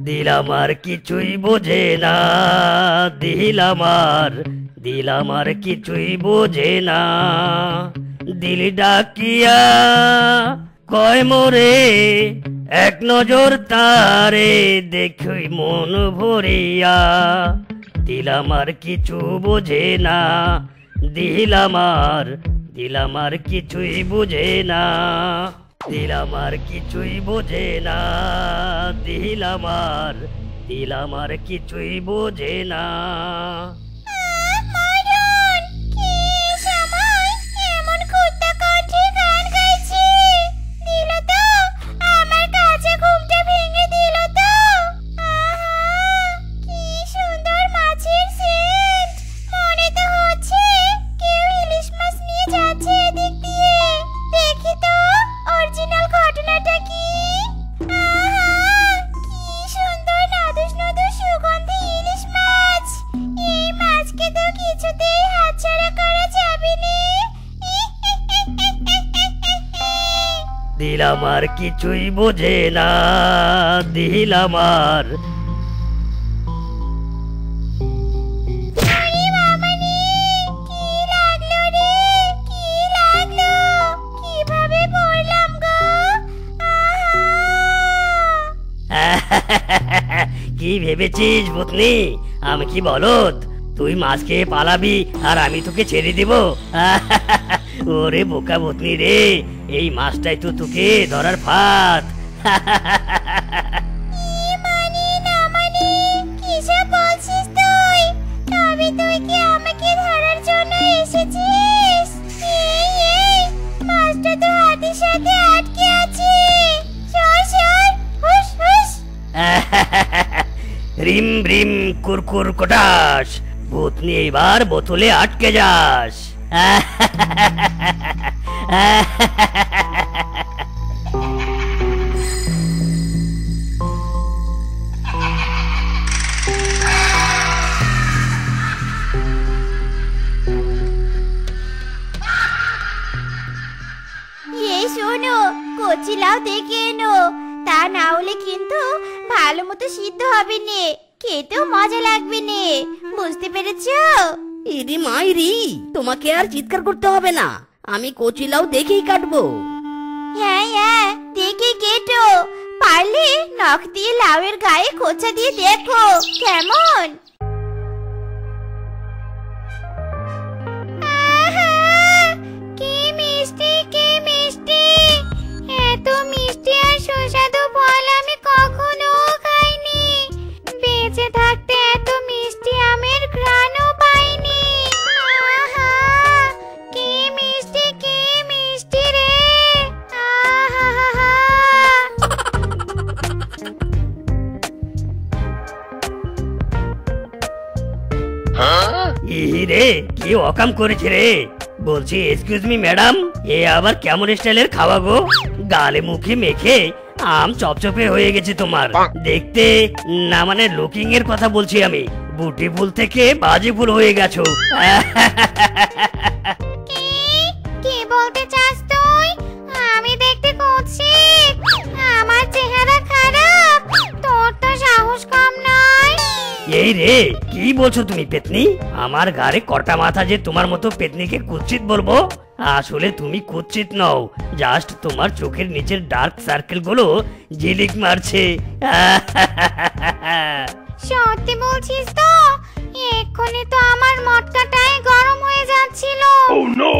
দিলাম আর কিছুই বোঝে না, দিলাম আর কিছুই বোঝে না। দিল ডাকিয়া কয় মোরে, এক নজর তারে দেখই মন ভরিয়া। দিলাম আর কিছু বোঝে না, দিলাম আর কিছুই বোঝে না। দিলাম আর কিছুই বোঝে না, দিলাম আর কিছুই বোঝে না। দিলাম আর কিছুই বোঝে না, দিলাম আর। কি ভেবেছিস ভূতনি, আমি কি বলদ? তুই মাছ খেয়ে পালাবি আর আমি তোকে ছেড়ে দিব? ওরে বোকা ভূতনি রে, এই মাছটাই তো তোকে ধরার ফাঁদ। রিম রিম কুরকুর কোটাস, ভূতনি এবার বোতলে আটকে যাস। শোনো, কচি লাউ দেখে এনো, তা না হলে কিন্তু ভালো মতো সিদ্ধ হবে নে, খেতেও মজা লাগবে নে, বুঝতে পেরেছো? ইদি মাইরি, তোমাকে আর চিৎকার করতে হবে না, আমি কচি লাউ দেখেই কাটবো। হ্যাঁ হ্যাঁ, দেখে কেটো, পারলে নখ দিয়ে লাউয়ের গায়ে খোঁচা দিয়ে দেখো কেমন। কি মিষ্টি, কি মিষ্টি, এত মিষ্টি আর সুস্বাদু ফল আমি কখনো খাইনি। বেঁচে থাকতে এত মিষ্টি আমের ঘ্রাণও পাইনি। আহা, কি মিষ্টি, কি মিষ্টি রে। রে, কি অকাম করেছে রে? বলছি এক্সকিউজ মি ম্যাডাম, এ আবার কেমন স্টাইলের খাওয়া গো? গালে মুখে মেখে আম চপচপে হয়ে গেছে তোমার দেখতে, না মানে লুকিং এর কথা বলছি আমি। বুটি ফুল থেকে বাজি ফুল হয়ে গেছো। কি বলতে চাস তুই? আমি দেখতে কুৎসিত, আমার চেহারা খারাপ, তোর তো সাহস কম নয়। এই রে, কি বলছো তুমি পেতনি? আমার ঘাড়ে কটা মাথা যে তোমার মতো পেতনিকে কুৎসিত বলবো? আসলে তুমি কুৎসিত নও, জাস্ট তোমার চোখের নিচের ডার্ক সার্কেল গুলো ঝিলিক মারছে। সত্যি বলছিস তো? এক্ষুনি তো আমার মটকাটাই গরম হয়ে যাচ্ছিল।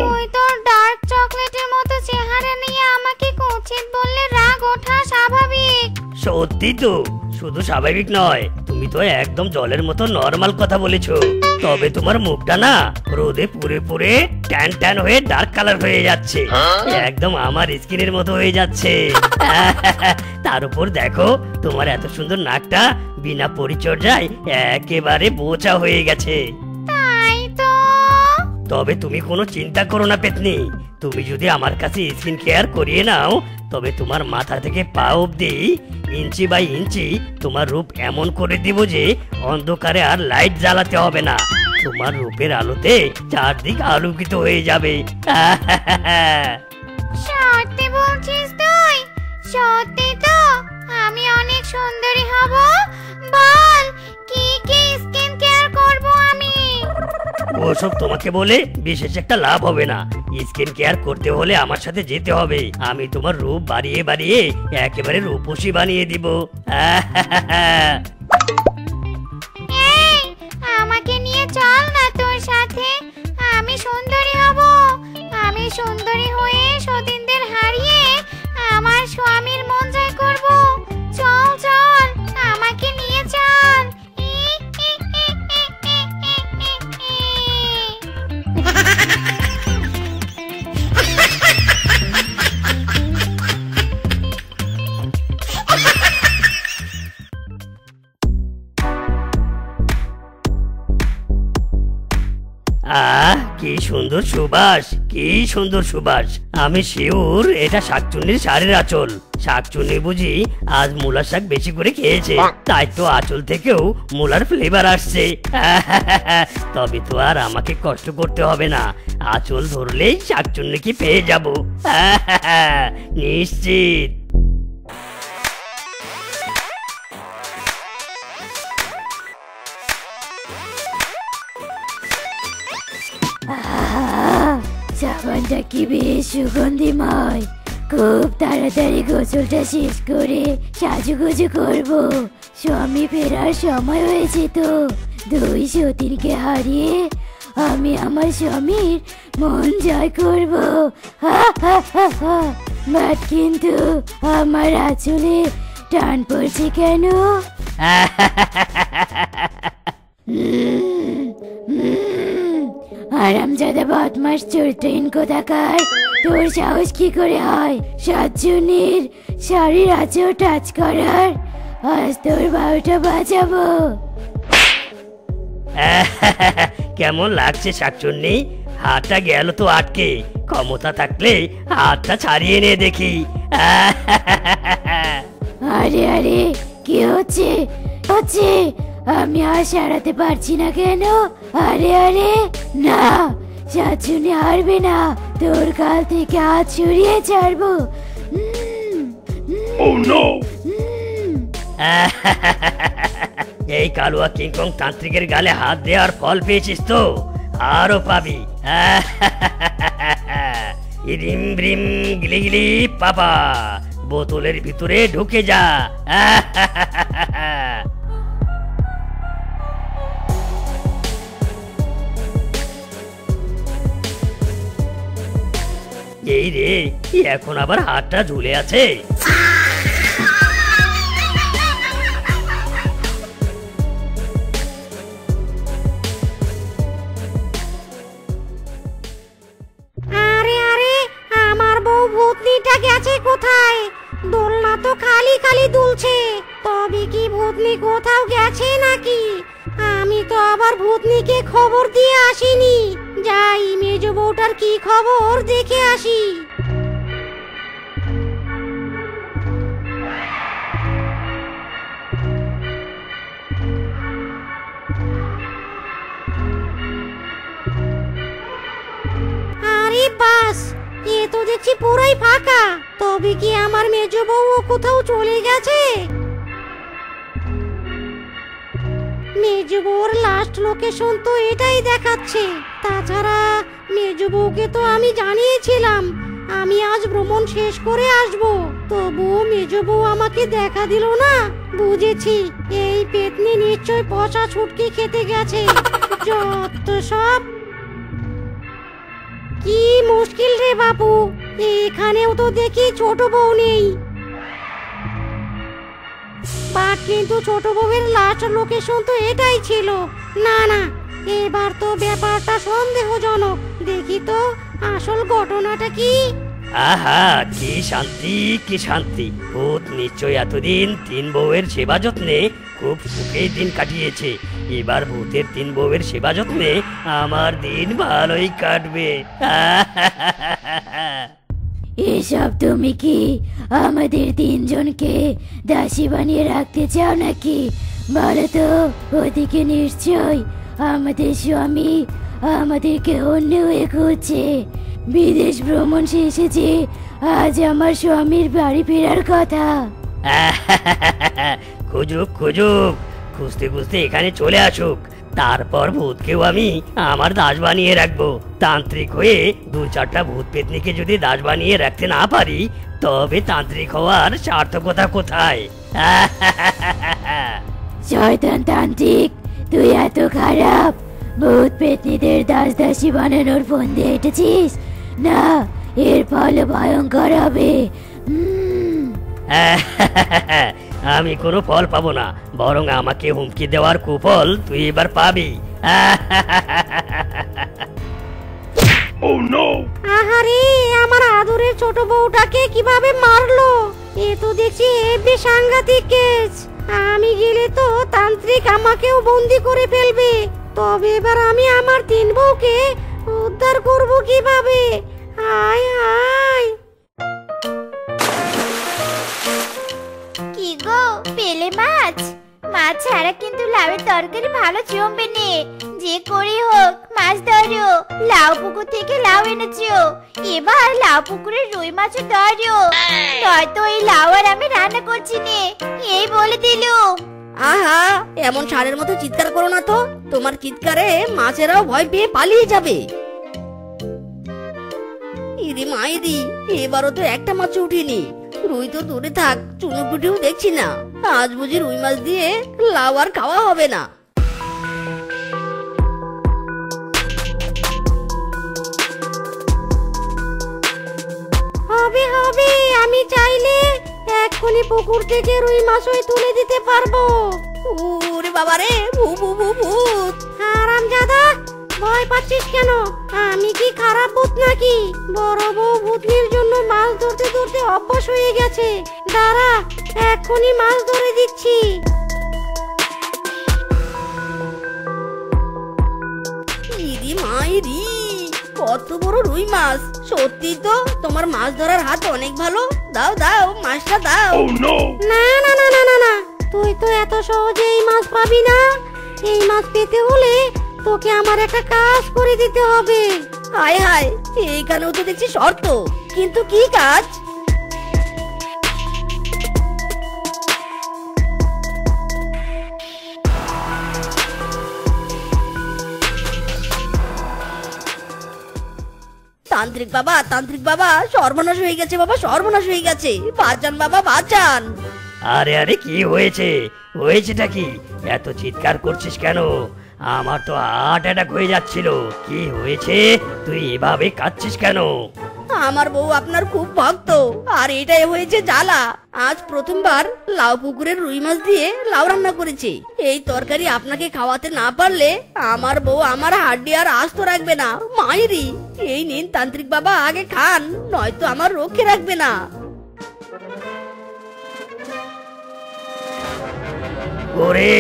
তুই তোর ডার্ক চকলেটের মতো চেহারা নিয়ে আমাকে কুৎসিত বললে রাগ ওঠা স্বাভাবিক। সত্যি তো, শুধু স্বাভাবিক নয়, তুমি তো একদম জলের মতো নরমাল কথা বলেছো। তবে তোমার মুখটা না রোদে পুরে পুরে ট্যান ট্যান হয়ে ডার্ক কালার হয়ে যাচ্ছে, একদম আমার স্কিনের মতো হয়ে যাচ্ছে। তার উপর দেখো, তোমার এত সুন্দর নাকটা বিনা পরিচর্যায় একেবারে বোচা হয়ে গেছে। তাই তো। তবে তুমি কোনো চিন্তা করো না পেতনি, তুমি যদি আমার কাছে স্কিন কেয়ার করিয়ে নাও, তবে তোমার মাথা থেকে পা অবধি ইঞ্চি বাই ইঞ্চি তোমার রূপ এমন করে দিব যে অন্ধকারে আর লাইট জ্বালাতে হবে না, তোমার রূপের আলোতে চারদিক আলোকিত হয়ে যাবে। সত্যি বলছিস তুই? সত্যি তো? আমি অনেক সুন্দরী হব? বল কি কি স্কিন কেয়ার করব আমি? ওসব তোমাকে বলে বিশেষ একটা লাভ হবে না। স্কিন কেয়ার করতে হলে আমার সাথে যেতে হবে। আমি তোমার রূপ বাড়িয়ে বাড়িয়ে একেবারে রূপসী বানিয়ে দিব। এই আমাকে নিয়ে চল না তোর সাথে। আমি সুন্দরী হব। আমি সুন্দরী হয়ে সতীনদের হারিয়ে আমার স্বামীর মন জয় করব। চল চল আমাকে নিয়ে চল। কি সুন্দর সুবাস, কি সুন্দর সুবাস। আমি শিওর এটা শাকচুন্নির শাড়ির আঁচল। শাকচুন্নি বুঝি আজ মূলার শাক বেশি করে খেয়েছে, তাই তো আঁচল থেকেও মূলার ফ্লেভার আসছে। তবে তো আর আমাকে কষ্ট করতে হবে না। আঁচল ধরলেই শাকচুন্নিকে পেয়ে যাব নিশ্চিত। সাবানটা কি বেশ সুগন্ধিময়। খুব তাড়াতাড়ি গোসলটা শেষ করে সাজুগুজু করব। স্বামী ফেরার সময় হয়েছে তো। দুই সতীনকে হারিয়ে আমি আমার স্বামীর মন জয় করব। বাট কিন্তু আমার আঁচলে টান পড়ছে কেন? আরামজাদা বদমাস চরিত্রহীন কোথাকার। তোর সাহস কি করে হয় সাতজনের শাড়ির আঁচল টাচ করার? আজ তোর 12টা বাজাবো। কেমন লাগছে শাকচুন্নি? হাতটা গেল তো আটকে। ক্ষমতা থাকলে হাতটা ছাড়িয়ে নে দেখি। আরে আরে কি হচ্ছে হচ্ছে? আমি আর সারাতে পারছি না কেন? আরে আরে না, শাকচুন্নি হারবে না। তোর কাল থেকে হাত ছড়িয়ে ছাড়বো। এই কালুয়া কিংকং তান্ত্রিকের গালে হাত দেওয়ার ফল পেয়েছিস তো? আরো পাবি। রিম রিম গিলি গিলি পাপা, বোতলের ভিতরে ঢুকে যা। এই রে, এখন আবার হাতটা ঝুলে আছে। আরে আরে আমার বউ ভূতনিটা গেছে কোথায়? দোলনা তো খালি খালি দুলছে। তবে কি ভূতনি কোথাও গেছে নাকি? আমি তো আবার ভূতনিকে খবর দিয়ে আসিনি। যাই মেজ বউটার কি খবর দেখে আসি। আরে বাস, এ তো দেখছি পুরাই ফাঁকা। তবে কি আমার মেজ বউ কোথাও চলে গেছে? মেজ বউর লাস্ট লোকেশন তো এটাই দেখাচ্ছে। তাছাড়া মেজ বউকে তো আমি জানিয়েছিলাম আমি আজ ভ্রমণ শেষ করে আসব। তবুও মেজ বউ আমাকে দেখা দিল না। বুঝেছি এই পেতনি নিশ্চয় পচা ছুটকি খেতে গেছে। যত সব, কি মুশকিল রে বাবু, এখানেও তো দেখি ছোট বউ নেই। বাট কিন্তু ছোট বউয়ের লাস্ট লোকেশন তো এটাই ছিল। না না, এবার তো ব্যাপারটা সন্দেহজনক। দেখি তো আসল ঘটনাটা কি। আহা, কি শান্তি কি শান্তি। ভূত নিশ্চয় এতদিন 3 বউয়ের সেবা যত্নে খুব সুখে দিন কাটিয়েছে। এবার ভূতের 3 বউয়ের সেবা যত্নে আমার দিন ভালোই কাটবে। এসব তুমি কি আমাদের 3 জনকে দাসী বানিয়ে রাখতে চাও নাকি? বলো তো, ওদিকে নিশ্চয় আমাদের স্বামী আমাদেরকে অন্য হয়ে খুঁজছে। বিদেশ ভ্রমণ শেষে যে আজ আমার স্বামীর বাড়ি ফেরার কথা। খুঁজুক খুঁজুক, খুঁজতে খুঁজতে এখানে চলে আসুক, তারপর ভূতকেও আমি আমার দাস বানিয়ে রাখবো। তান্ত্রিক হয়ে 2-4টা ভূত পেতনিকে যদি দাস বানিয়ে রাখতে না পারি, তবে তান্ত্রিক হওয়ার সার্থকতা কোথায়? শয়তান তান্ত্রিক, তুই এত খারাপ? ভূত পেতনিদের দাস দাসী বানানোর ফন্দি এঁটেছিস? না, এর ফল ভয়ঙ্কর হবে। আমি কোনো ফল পাবো না, বরং আমাকে হুমকি দেওয়ার কুফল তুই এবার পাবি। আহারে, আমার আদরের ছোট বউটাকে কিভাবে মারলো! এ তো দেখছি হেব্বি সাংঘাতিক কেস। আমি গেলে তো তান্ত্রিক আমাকেও বন্দি করে ফেলবে। তবে এবার আমি আমার 3 বউকে উদ্ধার করব কিভাবে? হায় হায়! কি গো, পেলে মাছ? মাছ ছাড়া কিন্তু লাউয়ের তরকারি ভালো জমবে নে। যে করে হোক মাছ ধরো। লাউ পুকুর থেকে লাউ এনেছো, এবার লাউ পুকুরের রুই মাছও ধরো, নয়তো এই লাউ আর আমি রান্না করছি নে। এই বলে দিলুম। আহা, এমন ষাঁড়ের মতো চিৎকার করো না তো, তোমার চিৎকারে মাছেরাও ভয় পেয়ে পালিয়ে যাবে। ইরি মাইরি, এবারও তো একটা মাছ উঠিনি। রুই তো দূরে থাক, চুনোপুটিও দেখছি না। আজ বুঝি রুই মাছ দিয়ে লাউ আর খাওয়া হবে না। হবে হবে, আমি চাইলে এক্ষুনি পুকুর থেকে রুই মাছই তুলে দিতে পারবো। ওরে বাবা রে, ভূত! হারামজাদা, ভয় পাচ্ছিস কেন? আমি কি খারাপ ভূত নাকি? বড় বউ ভূতনির জন্য মাছ ধরতে ধরতে অভ্যাস হয়ে গেছে। দাঁড়া, এক্ষুনি মাছ ধরে দিচ্ছি। ইরি মাইরি, কত বড় রুই মাছ! সত্যি তো তোমার মাছ ধরার হাত অনেক ভালো। দাও দাও, মাছটা দাও। না না না না না না, তুই তো এত সহজে এই মাছ পাবি না। এই মাছ পেতে হলে তোকে আমার একটা কাজ করে দিতে হবে। হায় হায়, এইখানেও তো দেখছি শর্ত, কিন্তু কি কাজ? তান্ত্রিক বাবা, সর্বনাশ হয়ে গেছে বাবা, সর্বনাশ হয়ে গেছে। বাঁচান বাবা, বাঁচান। আরে আরে, কি হয়েছে? হয়েছেটা কি? এত চিৎকার করছিস কেন? আমার তো হার্ট অ্যাটাক হয়ে যাচ্ছিল। কি হয়েছে? তুই এভাবে কাঁদছিস কেন? আমার বউ আপনার খুব ভক্ত, আর এটাই হয়েছে জ্বালা। আজ প্রথমবার লাউ পুকুরের রুই মাছ দিয়ে লাউ রান্না করেছে। এই তরকারি আপনাকে খাওয়াতে না পারলে আমার বউ আমার হাড্ডি আর আস্ত রাখবে না। মাইরি, এই নিন তান্ত্রিক বাবা, আগে খান, নয়তো আমার রক্ষে রাখবে না। ওরে,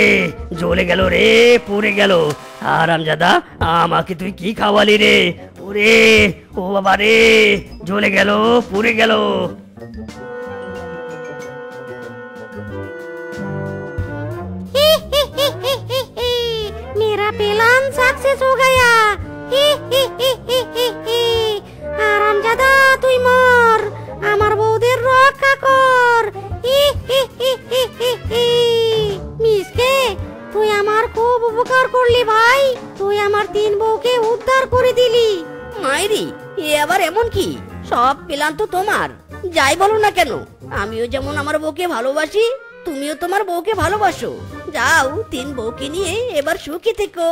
জ্বলে গেল রে, পুড়ে গেল। আরামজাদা, আমাকে তুই কি খাওয়ালি রে? ওরে, ও বাবা রে, জ্বলে গেল, পুড়ে গেল। मेरा प्लान सक्सेस हो गया। আরামজাদা, তুই মর, আমার বউদের রক্ষা কর। মিসকে, তুই আমার খুব উপকার করলি ভাই। তুই আমার 3 বউকে উদ্ধার করে দিলি। মাইরি, এ আবার এমন কি? সব প্ল্যান তো তোমার। যাই বলো না কেন, আমিও যেমন আমার বউকে ভালোবাসি, তুমিও তোমার বউকে ভালোবাসো। যাও, 3 বউকে নিয়ে এবার সুখী থেকো।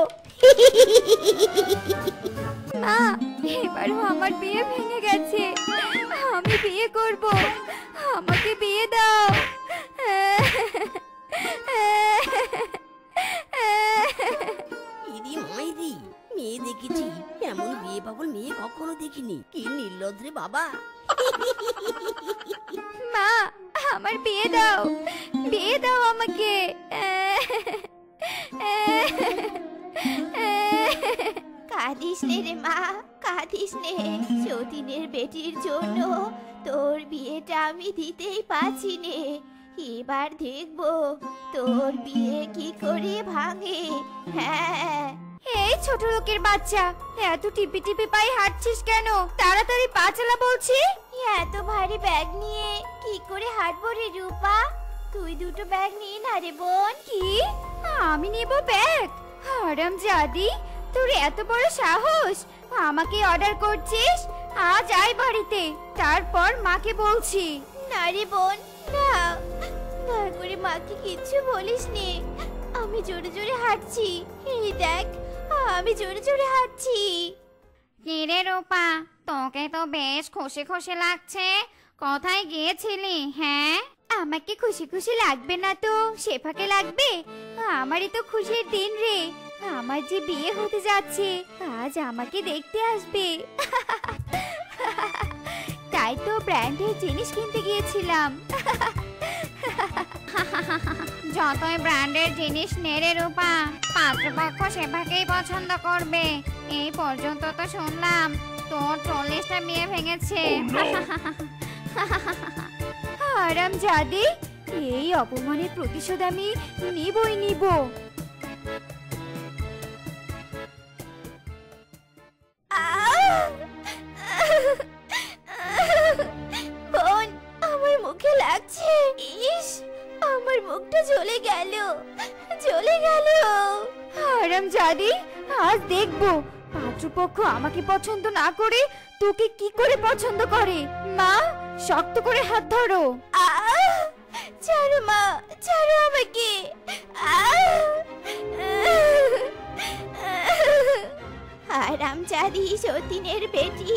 মা, এবারও আমার বিয়ে ভেঙে গেছে। আমি বিয়ে করব, আমাকে বিয়ে দাও। ইদি মাইরি, মেয়ে দেখেছি, এমন বিয়ে পাগল মেয়ে কখনো দেখিনি। কি নির্লজ্জ রে বাবা! মা, আমার বিয়ে দাও, বিয়ে দাও আমাকে। কাঁদিস নে রে মা, কাঁদিস নে। সতীনের বেটির জন্য তোর বিয়েটা আমি দিতেই পারছি নে। এবার দেখবো তোর বিয়ে কি করে ভাঙে। হ্যাঁ, এই ছোট লোকের বাচ্চা, এত টিপি টিপি পায়ে হাঁটছিস কেন? তাড়াতাড়ি পা চালা বলছি। এত ভারী ব্যাগ নিয়ে কি করে হাঁটবো রে রূপা? তুই দুটো ব্যাগ নিয়ে না রে বোন। কি? আমি নেব ব্যাগ? হারামজাদি, তোর এত বড় সাহস! আমাকে অর্ডার করছিস? আজ আয় বাড়িতে, তারপর মাকে বলছি। না রে বোন, না, দয়া করে মাকে কিচ্ছু বলিস নে। আমি জোরে জোরে হাঁটছি, এই দেখ, আমি জোরে জোরে হাঁটছি। কিরে রূপা, তোকে তো বেশ খুশি খুশি লাগছে। কোথায় গিয়েছিলি? হ্যাঁ, আমাকে খুশি খুশি লাগবে না তো শেফাকে লাগবে? আমারই তো খুশির দিন রে, আমার যে বিয়ে হতে যাচ্ছে, আজ আমাকে দেখতে আসবে। তাই তো ব্র্যান্ডের জিনিস কিনতে গিয়েছিলাম। যতই ব্র্যান্ডের জিনিস নেড়ে রূপা, পাত্রপক্ষ সেভাবেই পছন্দ করবে। এই পর্যন্ত তো শুনলাম তোর 40টা বিয়ে ভেঙেছে। হারামজাদি, এই অপমানের প্রতিশোধ আমি নিবই নিব। বোন, আমার মুখে লাগছে। ইস, আমার মুখটা জ্বলে গেল, জ্বলে গেল। হারামজাদি, আজ দেখবো পাত্রপক্ষ আমাকে পছন্দ না করে তোকে কি করে পছন্দ করে। মা, শক্ত করে হাত ধরো। ছাড়ো মা, ছাড়ো আমাকে। হারামজাদি সতীনের বেটি,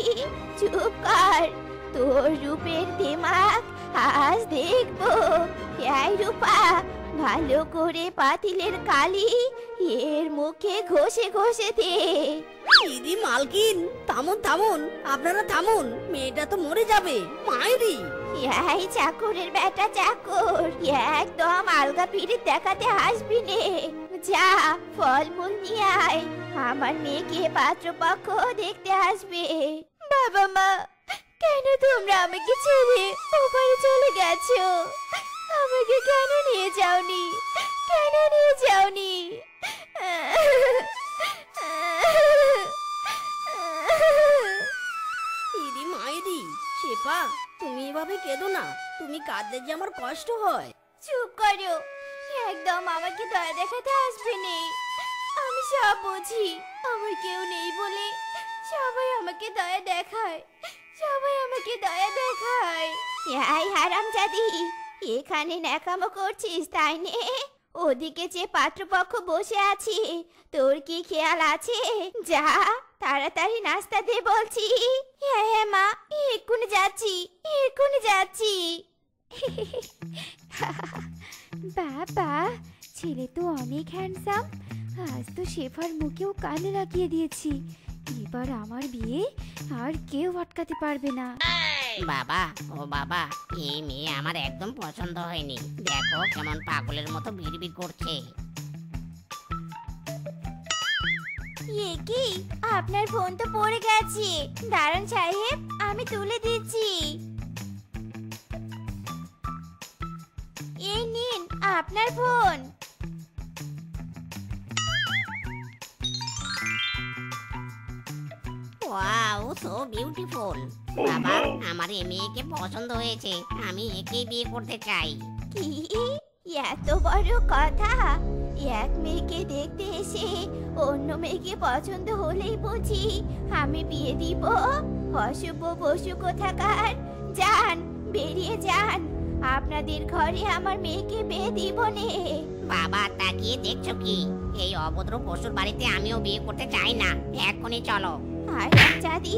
চুপ কর। তোর রূপের দিমাগ আজ দেখবো। এই রূপা, ভালো করে পাতিলের কালি এর মুখে ঘষে ঘষে দে। দিদি মালকিন, থামুন থামুন, আপনারা থামুন, মেয়েটা তো মরে যাবে। মায়েরি, এই চাকরের বেটা চাকর, একদম আলগা পিড়িত দেখাতে আসবি নে। যা, ফলমূল নিয়ে আয়, আমার মেয়েকে পাত্রপক্ষ দেখতে আসবে। বাবা মা, কেন তোমরা আমাকে ছেড়ে ওপারে চলে গেছো? আমাকে কেন নিয়ে যাওনি? কেন নিয়ে যাওনি? দিদি মায়েরি, শেফা, তুমি এভাবে কেঁদো না। তুমি কাঁদলে যে আমার কষ্ট হয়। চুপ করো, একদম আমাকে দয়া দেখাতে আসবে না। আমি সব বুঝি, আমার কেউ নেই বলে সবাই আমাকে দয়া দেখায়, সবাই আমাকে দয়া দেখায়। এই হারামজাদি, এখানে ন্যাকামো করছিস তাই নে? ওদিকে যে পাত্রপক্ষ বসে আছে, তোর কি খেয়াল আছে? যা, তাড়াতাড়ি নাস্তা দে বলছি। হ্যাঁ হ্যাঁ মা, এক্ষুনি যাচ্ছি, এক্ষুনি যাচ্ছি। বাবা, ছেলে তো অনেক হ্যান্ডসাম। আজ তো শেফার মুখেও কানে লাগিয়ে দিয়েছি। এবার আমার বিয়ে আর কেউ আটকাতে পারবে না। বাবা, ও বাবা, এই মেয়ে আমার একদম পছন্দ হয়নি। দেখো কেমন পাগলের মতো বিড়বিড় করছে। এ কি, আপনার ফোন তো পড়ে গেছে। দাঁড়ান সাহেব, আমি তুলে দিচ্ছি। এই নিন আপনার ফোন। Wow, so beautiful. বাবা, আমার এই মেয়েকে পছন্দ হয়েছে, আমি একেই বিয়ে করতে চাই। কি, এত বড় কথা? এক মেয়েকে দেখতে এসে অন্য মেয়েকে পছন্দ হলেই বুঝি আমি বিয়ে দিব? অশুভ পশু কোথাকার, যান, বেরিয়ে যান। আপনাদের ঘরে আমার মেয়েকে বিয়ে দিব নে। বাবা, তাকিয়ে দেখছো কি? এই অভদ্র পশুর বাড়িতে আমিও বিয়ে করতে চাই না। এক্ষুনি চলো। হারামজাদি,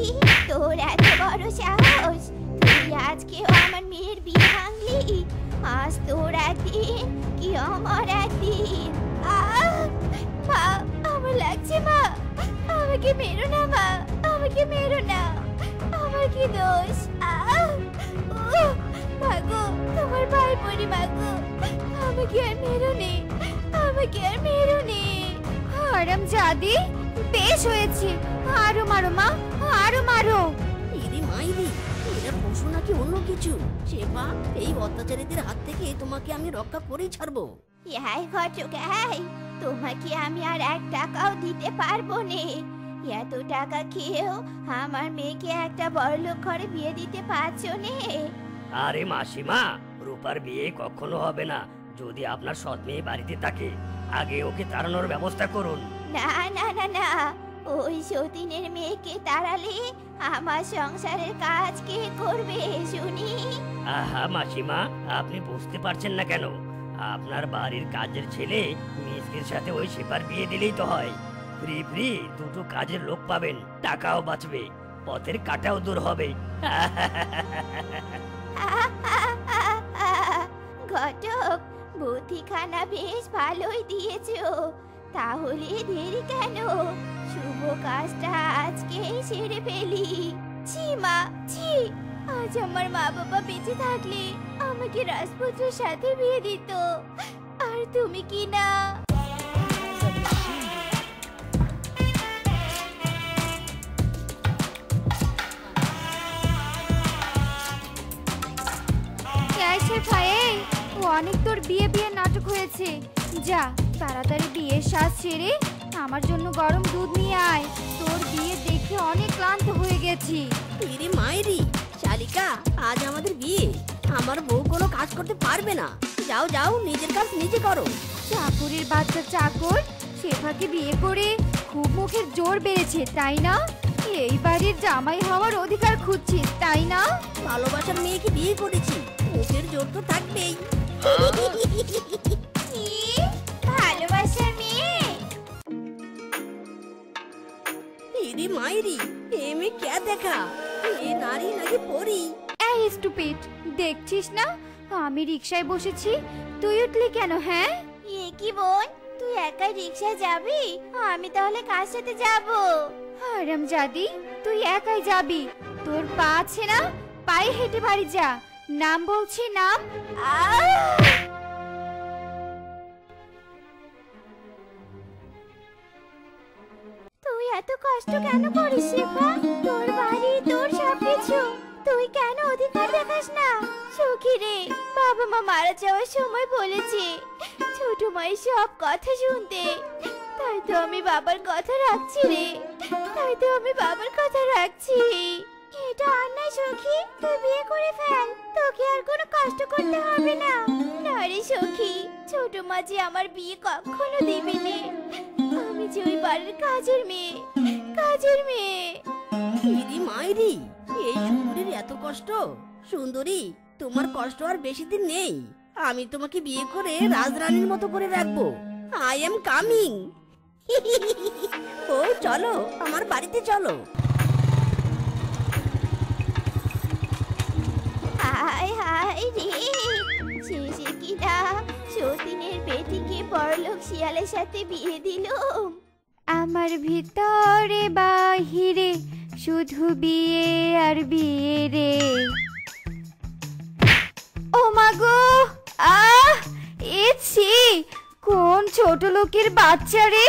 তোর এত বড় সাহস! তুই আজকেও আমার মেয়ের বিয়ে ভাঙলি? আজ তোর একদিন কি আমার একদিন। মা, আমার লাগছে মা, আমাকে মেরো না মা, আমাকে মেরো না, আমার কি দোষ? মাগো, তোমার ভাই পড়ি মাগো, আমাকে আর মেরো নে, আমাকে আর মেরো নে। হারামজাদি, বেশ হয়েছে, আরো মারো মা, আরো মারো। দিদি মায়েরি, এরা পশু নাকি অন্য কিছু? শেফা, এই অত্যাচারীদের হাত থেকে তোমাকে আমি রক্ষা করেই ছাড়বো। এই ঘটক, এই তোমাকে আমি আর 1 টাকাও দিতে পারবো নে। এত টাকা খেয়েও আমার মেয়েকে একটা বড়লোক ঘরে বিয়ে দিতে পারছো নে? আরে মাসিমা, রূপার বিয়ে কখনো হবে না যদি আপনার সৎ মেয়ে বাড়িতে থাকে। আগে ওকে তাড়ানোর ব্যবস্থা করুন। না না না না, ওই সতীনের মেয়েকে তাড়ালে আমার সংসারের কাজ কে করবে শুনি? আহা মাসিমা, আপনি বুঝতে পারছেন না কেন? আপনার বাড়ির কাজের ছেলে মিসকির সাথে ওই শেফার বিয়ে দিলেই তো হয়। ফ্রি ফ্রি দুটো কাজের লোক পাবেন, টাকাও বাঁচবে, পথের কাটাও দূর হবে। ঘটক, বুদ্ধিখানা বেশ ভালোই দিয়েছো। তাহলে দেরি কেন? শুভ কাজটা আজকেই সেরে ফেলি। ছি মা, ছি! আজ আমার মা বাবা বেঁচে থাকলে আমাকে রাজপুত্রের সাথে বিয়ে দিত, আর তুমি কি না। অনেক তোর বিয়ে বিয়ে নাটক হয়েছে, যা তাড়াতাড়ি বিয়ের সাজ সেরে আমার জন্য গরম দুধ নিয়ে আয়। তোর বিয়ে দেখে অনেক ক্লান্ত হয়ে গেছি। ইরি মাইরি, শালিকা, আজ আমাদের বিয়ে, আমার বউ কোনো কাজ করতে পারবে না। যাও যাও, নিজের কাজ নিজে করো। চাকরের বাচ্চা চাকর, শেফাকে বিয়ে করে খুব মুখের জোর বেড়েছে তাই না? এই বাড়ির জামাই হওয়ার অধিকার খুঁজছিস তাই না? ভালোবাসার মেয়েকে বিয়ে করেছি, মুখের জোর তো থাকবেই। কি ভালোবাসার মেয়ে? ইরি মাইরি, এ মেয়ে কে দেখা? এ নারী নাকি পরী? এই স্টুপিড, দেখছিস না আমি রিকশায় বসেছি, তুই উঠলি কেন? হ্যাঁ, এ কি বোন, তুই একাই রিকশায় যাবি? আমি তাহলে কার সাথে যাব? হারামজাদি, তুই একাই যাবি? তোর পা আছে না, পায়ে হেঁটে বাড়ি যা। নাম বলছি, নাম। তুই এত কষ্ট কেন করিস শেফা? তোর বাড়ি, তোর সবকিছু, তুই কেন অধিকার দেখাস না? সখী রে, বাবা মা মারা যাওয়ার সময় বলেছে ছোট মায়ের সব কথা শুনতে, তাই তো আমি বাবার কথা রাখছি রে, তাই তো আমি বাবার কথা রাখছি। এটা অন্যায় সখী, তুই বিয়ে করে ফেল, তোকে আর কোনো কষ্ট করতে হবে না। না রে সখী, ছোট মা যে আমার বিয়ে কখনো দিবে না, আমি যে ওই বাড়ির কাজের মেয়ে, কাজের মেয়ে। ইরি মাইরি, এই সুন্দরীর এত কষ্ট। সুন্দরী, তোমার কষ্ট আর বেশি দিন নেই। আমি তোমাকে বিয়ে করে রাজরানীর মতো করে রাখবো। I am coming. ও চলো, আমার বাড়িতে চলো। হায় হায় রে, শেষে কিনা সতীনের বেটিকে বড়লোক শিয়ালের সাথে বিয়ে দিল। আমার ভিতরে বাহিরে শুধু বিয়ে আর বিয়ে রে। ও মা গো, ছি, কোন ছোট লোকের বাচ্চা রে!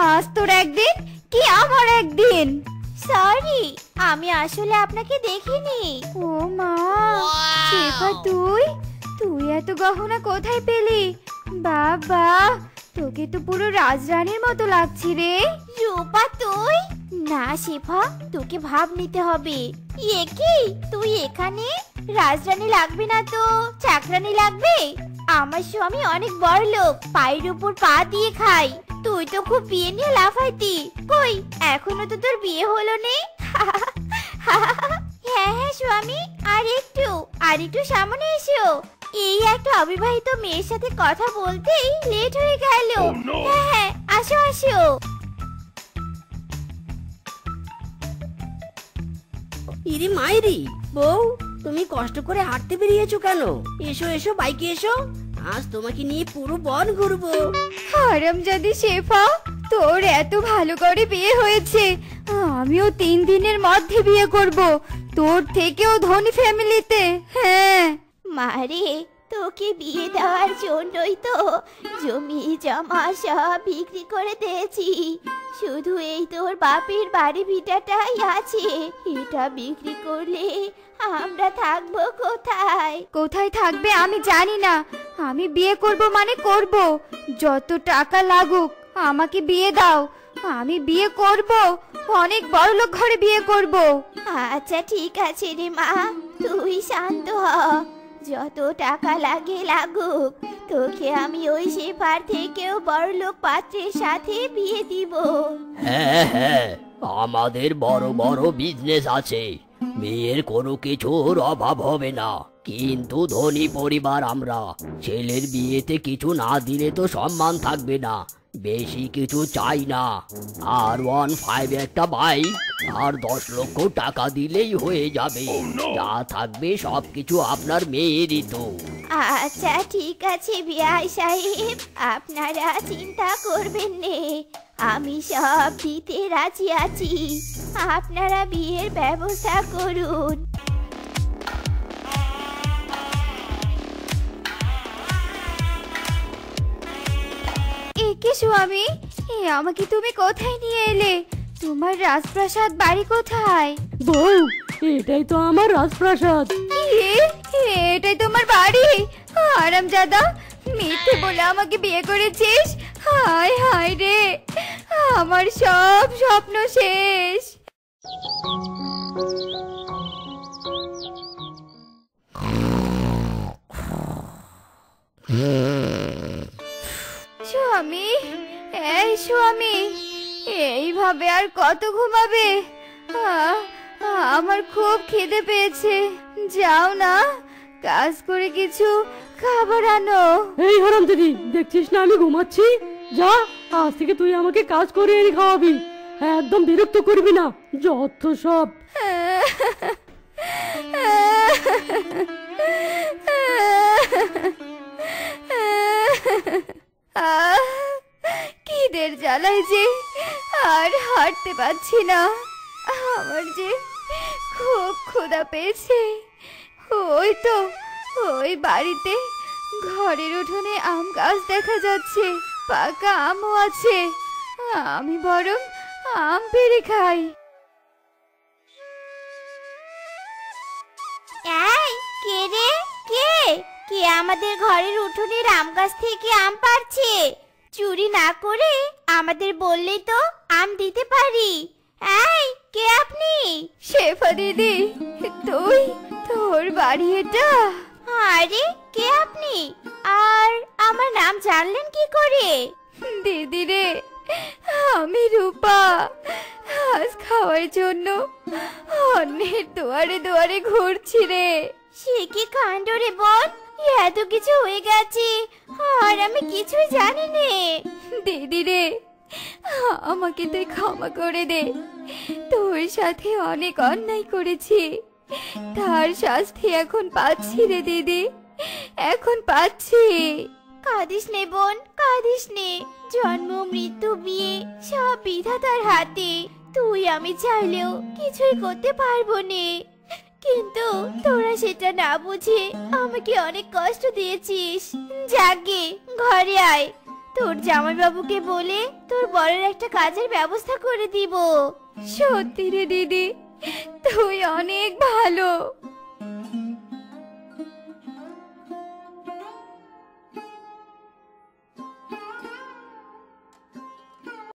আজ তোর একদিন কি আমার একদিন। সরি, আমি আসলে আপনাকে দেখিনি। ও মা, শেফা, তুই তুই এত গহনা কোথায় পেলি? বাবা, তোকে তো পুরো রাজরানীর মতো লাগছে রে। রূপা তুই? না শেফা, তোকে ভাব নিতে হবে। এ কি, তুই এখানে? রাজরানী লাগবে না তো চাকরানী লাগবে? আমার স্বামী অনেক বড় লোক, পায়ের উপর পা দিয়ে খায়। তুই তো খুব বিয়ে নিয়ে লাফাইতি, কই এখনো তো তোর বিয়ে হলো নে? হ্যাঁ হ্যাঁ স্বামী, আর একটু সামনে এসো। এই একটা অবিবাহিত মেয়ের সাথে কথা বলতেই লেট হয়ে গেল। হ্যাঁ হ্যাঁ, আসো আসো। ইরি মাইরি, বউ, তুমি কষ্ট করে হাঁটতে বেরিয়েছো কেন? এসো এসো, বাইকে এসো, আজ তোমাকে নিয়ে পুরো বন ঘুরবো। হারামজাদি শেফা, তোর এত ভালো করে বিয়ে হয়েছে, আমিও 3 দিনের মধ্যে বিয়ে করব, তোর থেকেও ধনী ফ্যামিলিতে। হ্যাঁ মারে, তোকে বিয়ে দেওয়ার জন্যই তো জমি জমা সব বিক্রি করে দিয়েছি। শুধু এই তোর বাপের বাড়ি ভিটাটাই আছে, এটা বিক্রি করলে আমরা থাকবো কোথায়? কোথায় থাকবে আমি জানি না, আমি বিয়ে করব মানে করব, যত টাকা লাগুক আমাকে বিয়ে দাও। আমি বিয়ে করব, অনেক বড়লোক ঘরে বিয়ে করব। আচ্ছা ঠিক আছে রে মা, তুই শান্ত হ। যত টাকা লাগে লাগুক, তোকে আমি ওই শেফার থেকেও বড়লোক পাত্রের সাথে বিয়ে দিব। হ্যাঁ হ্যাঁ, আমাদের বড় বড় বিজনেস আছে, মেয়ের কোনো কিছুর অভাব হবে না। কিন্তু ধনী পরিবার আমরা, ছেলের বিয়েতে কিছু না দিলে তো সম্মান থাকবে না। বেশি কিছু চাই না, আর 1.5 একটা বাইক আর 10 লক্ষ টাকা দিলেই হয়ে যাবে। যা থাকবে সবকিছু আপনার মেয়েরই তো। আচ্ছা ঠিক আছে বিআই সাহেব, আপনারা চিন্তা করবেন নে, আমি সব দিতে রাজি আছি। আপনারা বিয়ের ব্যবস্থা করুন। একে স্বামী, আমাকে তুমি কোথায় নিয়ে এলে? তোমার রাজপ্রাসাদ বাড়ি কোথায়? বউ, এটাই তো আমার রাজপ্রাসাদ। এটাই তোমার বাড়ি? আরামজাদা, মিথ্যে বলে আমাকে বিয়ে করেছিস। হায় হায় রে, আমার সব স্বপ্ন শেষ। স্বামী, এই স্বামী, এইভাবে আর কত ঘুমাবে? আমার খুব খিদে পেয়েছে, যাও না কাজ করে কিছু খাবার আনো। এই হারাম দিদি, দেখছিস না আমি ঘুমাচ্ছি? যা, আজ থেকে তুই আমাকে কাজ করে এনে খাওয়াবি। একদম বিরক্ত করবি না, যত সব। খিদের জ্বালায় যে আর হাঁটতে পারছি না। আমার যে খুব ক্ষুধা পেয়েছে। ওই তো, ওই বাড়িতে ঘরের উঠোনে আম গাছ দেখা যাচ্ছে, পাকা আমও আছে। আমি বরং আম পেড়ে খাই। এই কে রে, কে কে আমাদের ঘরের উঠোনের আম গাছ থেকে আম পাড়ছে? চুরি না করে আমাদের বললেই তো আম দিতে পারি। এই কে আপনি? শেফা দিদি, তুই? তোর বাড়ি এটা? আরে কে আপনি, আর আমার নাম জানলেন কি করে? দিদি রে, আমি রূপা। আজ খাওয়ার জন্য অন্যের দুয়ারে দুয়ারে ঘুরছি রে। সে কি কাণ্ড রে বোন, এত কিছু হয়ে গেছে আর আমি কিছুই জানি নে। দিদি রে, আমাকে তুই ক্ষমা করে দে। তোর সাথে অনেক অন্যায় করেছি, তার শাস্তি এখন পাচ্ছি রে দিদি, এখন পাচ্ছি। কাঁদিস নে বোন, কাঁদিস নে। জন্ম মৃত্যু বিয়ে সব বিধাতার হাতে। তুই আমি চাইলেও কিছুই করতে পারবো নে, কিন্তু তোরা সেটা না বুঝে আমাকে অনেক কষ্ট দিয়েছিস। যাগে ঘরে আয়, তোর জামাইবাবুকে বলে তোর বরের একটা কাজের ব্যবস্থা করে দিব। সত্যি রে দিদি, তুই অনেক ভালো।